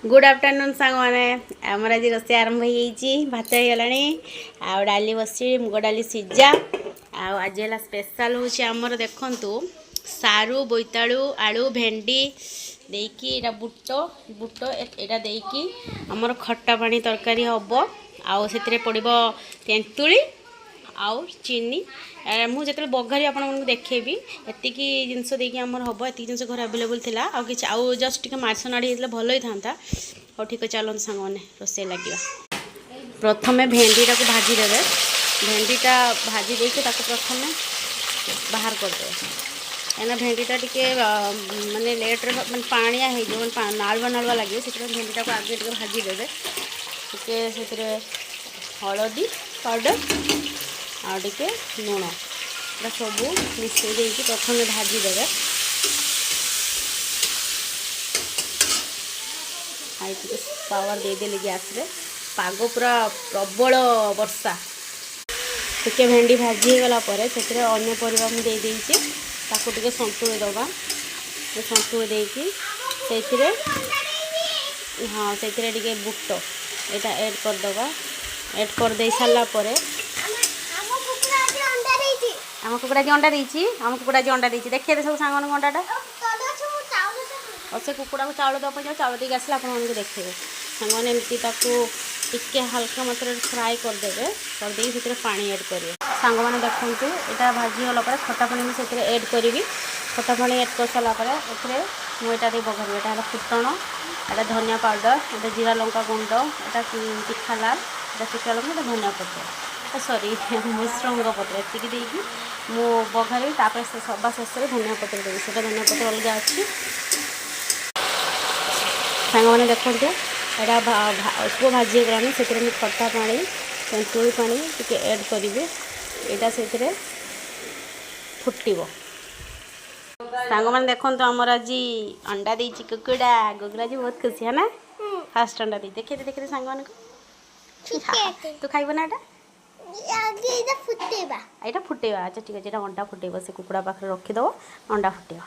Good afternoon सांग मैंने आमर आज रोषे आरंभ हो भात हो डाली बस मुग डाली सिझा आज है स्पेशल हूँ आमर देखु सारू बोईतालु आलू भेंडी देकी बुट बुट एटा देकी आमर खट्टा पानी तरकारी हम आउ से पड़ो तेंतुली आउ चीनी मुझे बघारी आप देखेबी एतिकी जिनस देखिए आमर हम एति जिन घर आवेलेबल थी आउ जस्ट टी माछ नाड़ी होता भल ही था। और ठीक है चलते सांग मैंने रोसे लगे प्रथम भेंडीटा को भाजीदे भेंडीटा भाजी देके प्रथम बाहर करदे कहीं भेंडीटा टी मानने लेट्रे मैं पाणिया हो नालुआ नालुआ लगे से भेंडीटा को आगे टे भाजीदे टे हलदी पाउडर आटे लुण सब मिसई प्रथम भाजीदे पावर देदेली गैस रे पाग पूरा प्रबल वर्षा टिके भेंडी भाजी होगला से अन्य परिवा मुझे ताको सन्तुली दबा सन्तुली देकी हाँ से बुट यहाँ ऐड करदे ऐड कर दे सारा आम कुकुड़ा जी अंडा देती आम कुकुड़ा जी अंडा देती देखिए सब सांग अंडाटा और से कुकुड़ा को चाउल देवा चाउल देके आसला आप देखिए सांग एमती टिके हल्का मात्रा फ्राए करदे कर पानी ऐड करेंगे सांग मैंने देखते यहाँ भाजी गला खटा पानी मुझे ऐड करी खटा पानी ऐड कर सारापर मुझे बघार यहाँ फुटण यहाँ धनिया पाउडर यहाँ जीरा लंका गुंड यहाँ तीखा लाल यहाँ शुखा लंका धनिया पत्र सॉरी मिश्रंग पत्र एतिकी देकी मु बघारी सभा शेष में धनिया पत्र देवी से धनिया पत्र अलग अच्छी सांग मैंने देखते यहाँ अल्प भाजी गलानी से खटा पानी तेंतुली पानी टी ऐड करेंगे यहाँ से फुटब सांग मैंने देखो आमर आज अंडा देती कुकुड़ा कुकुड़ा जी बहुत खुशी है ना फास्ट अंडा दी देखिए सांग मान तू खाइब ना यहाँ फुटेबा अच्छा ठीक है अंडा फुटेब से कुकुड़ा पाखे रखीदब अंडा फुटेब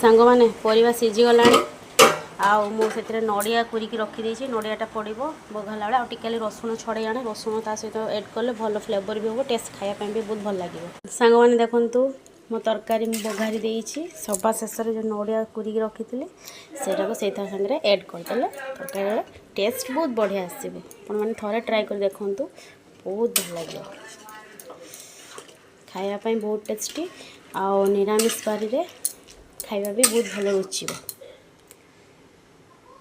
सांग मैंने परिवा सीझी गला से नड़िया कोरिकी रखीदे नड़ियाटा पड़ो बघाला बेले आटिकाली रसुण छड़े आने रसुण ता सहित ऐड कले भल फ्लेवर भी हम टेस्ट खायापी भी बहुत भल लगे सांग मैंने देखु मो तरकारी बघारी देती सभा शेष में जो नड़िया कोरिकी रखी से सागे ऐड करदे तरकारी टेस्ट बहुत बढ़िया आसवे आपने थे ट्राए कर देखूँ बहुत भल लगे खायापी बहुत टेस्टी आ निरामिष बारी खाଇବା भी बहुत भल रुचिब।